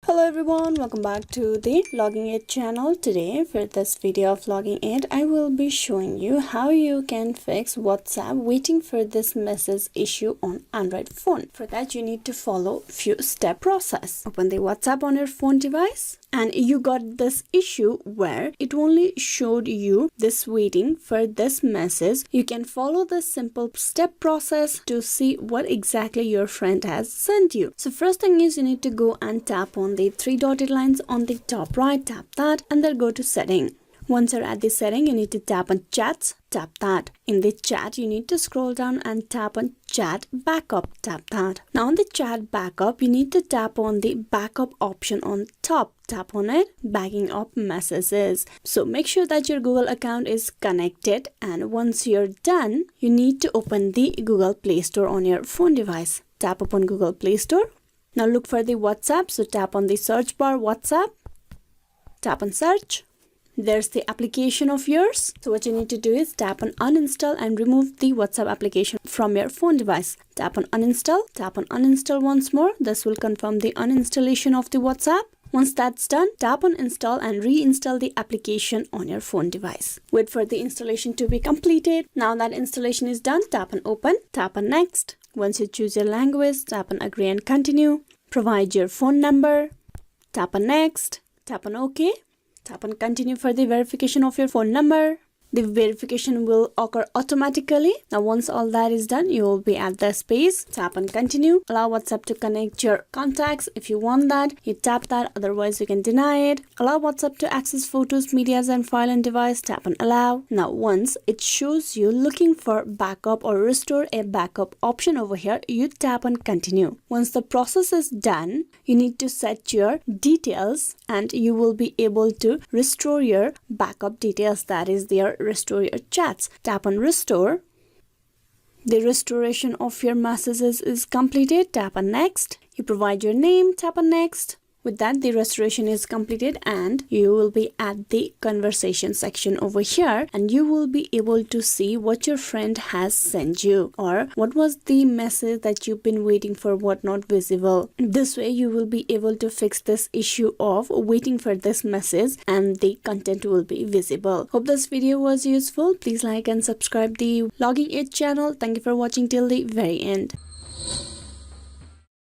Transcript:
Hello everyone, welcome back to the Logging It channel. Today for this video of Logging It, I will be showing you how you can fix WhatsApp waiting for this message issue on Android phone. For that you need to follow few step process. Open the WhatsApp on your phone device and you got this issue where it only showed you this waiting for this message. You can follow the simple step process to see what exactly your friend has sent you. So first thing is you need to go and tap on the three dotted lines on the top right, tap that and then go to setting. Once you're at the setting, you need to tap on chats, tap that. In the chat, you need to scroll down and tap on chat backup, tap that. Now on the chat backup, you need to tap on the backup option on top, tap on it, backing up messages. So make sure that your Google account is connected, and once you're done, you need to open the Google Play Store on your phone device. Tap upon Google Play Store. Now look for the WhatsApp, so tap on the search bar WhatsApp, tap on search. There's the application of yours. So what you need to do is tap on uninstall and remove the WhatsApp application from your phone device. Tap on uninstall once more. This will confirm the uninstallation of the WhatsApp. Once that's done, tap on install and reinstall the application on your phone device. Wait for the installation to be completed. Now that installation is done, tap on open, tap on next. Once you choose your language, tap on agree and continue. Provide your phone number, tap on next, tap on OK. Tap on continue for the verification of your phone number. The verification will occur automatically. Now once all that is done, you will be at this page. Tap on continue. Allow WhatsApp to connect your contacts. If you want that, you tap that. Otherwise, you can deny it. Allow WhatsApp to access photos, medias and file and device. Tap on allow. Now once it shows you looking for backup or restore a backup option over here, you tap on continue. Once the process is done, you need to set your details and you will be able to restore your backup details, that is their restore your chats. Tap on restore. The restoration of your messages is completed. Tap on next. You provide your name. Tap on next. With that, the restoration is completed and you will be at the conversation section over here and you will be able to see what your friend has sent you or what was the message that you've been waiting for, what not visible. This way you will be able to fix this issue of waiting for this message and the content will be visible. Hope this video was useful. Please like and subscribe the Logging It channel. Thank you for watching till the very end.